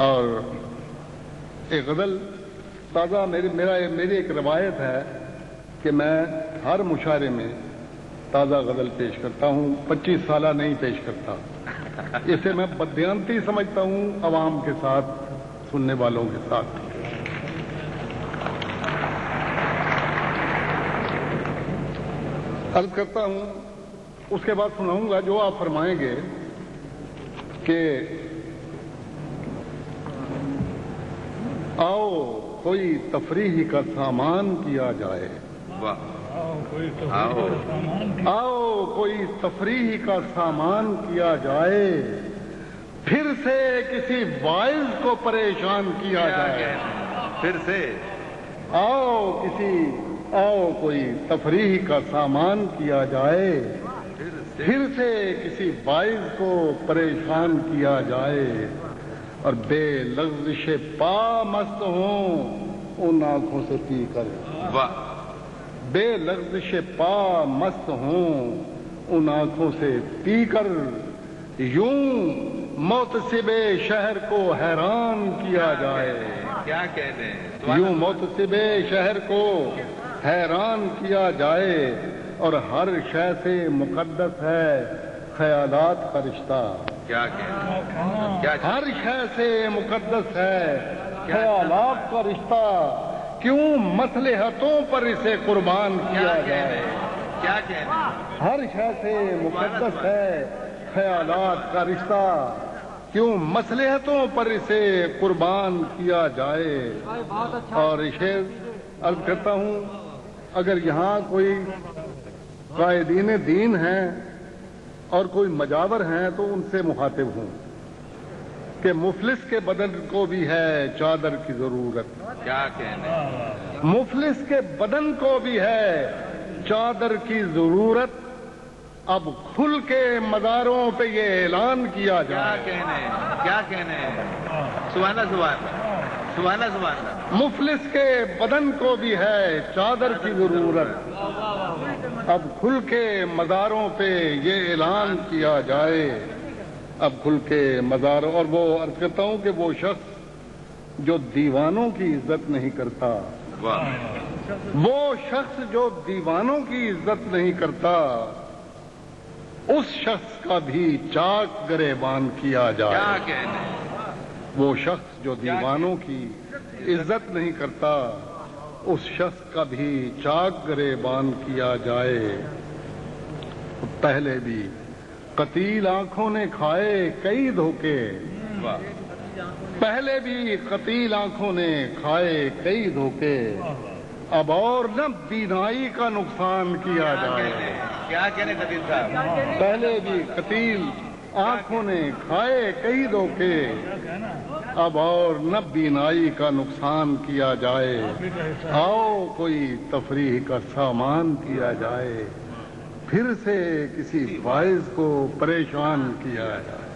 اور ایک غزل تازہ میری ایک روایت ہے کہ میں ہر مشاعرے میں تازہ غزل پیش کرتا ہوں، 25 سالہ نہیں پیش کرتا۔ اسے میں بددیانتی سمجھتا ہوں عوام کے ساتھ، سننے والوں کے ساتھ۔ عرض کرتا ہوں، اس کے بعد سناؤں گا جو آپ فرمائیں گے کہ آؤ کوئی تفریح کا سامان کیا جائے، آؤ کوئی تفریح کا سامان کیا جائے، پھر سے کسی وائز کو پریشان کیا جائے، پھر سے آؤ کوئی تفریح کا سامان کیا جائے، پھر سے کسی وائز کو پریشان کیا جائے، اور بے لغزش پا مست ہوں ان آنکھوں سے پی کر، بے لغزش پا مست ہوں ان آنکھوں سے پی کر، یوں محتسب شہر کو حیران کیا جائے، کیا کہنے ہیں، یوں محتسب شہر کو حیران کیا جائے، اور ہر شے سے مقدس ہے خیالات کا رشتہ، کیا کہنے، ہر شے سے مقدس ہے خیالات کا رشتہ، کیوں مصلحتوں پر اسے قربان کیا جائے، کیا کہنے، ہر شے سے مقدس ہے خیالات کا رشتہ، کیوں مصلحتوں پر اسے قربان کیا جائے۔ اور شعر عرض کرتا ہوں، اگر یہاں کوئی قائدین دین ہیں اور کوئی مجاور ہیں تو ان سے مخاطب ہوں کہ مفلس کے بدن کو بھی ہے چادر کی ضرورت، کیا کہنے، مفلس کے بدن کو بھی ہے چادر کی ضرورت، اب کھل کے مزاروں پہ یہ اعلان کیا جائے، کیا کہنے، سبحان اللہ، مفلس کے بدن کو بھی ہے چادر کی ضرورت، اب کھل کے مزاروں پہ یہ اعلان کیا جائے، اب کھل کے مزاروں۔ اور وہ عرض کرتا ہوں کہ وہ شخص جو دیوانوں کی عزت نہیں کرتا، وہ شخص جو دیوانوں کی عزت نہیں کرتا، اس شخص کا بھی چاک گریبان کیا جائے، کیا کہنے، وہ شخص جو دیوانوں کی عزت نہیں کرتا، اس شخص کا بھی چاک گریبان کیا جائے۔ پہلے بھی قتیل آنکھوں نے کھائے کئی دھوکے، پہلے بھی قتیل آنکھوں نے کھائے کئی دھوکے، اب اور نہ بینائی کا نقصان کیا جائے، کیا کہنے قتیل صاحب، پہلے بھی قتیل آنکھوں نے کھائے کئی دھوکے، اب اور نہ بینائی کا نقصان کیا جائے، آؤ کوئی تفریح کا سامان کیا جائے، پھر سے کسی وائز کو پریشان کیا جائے۔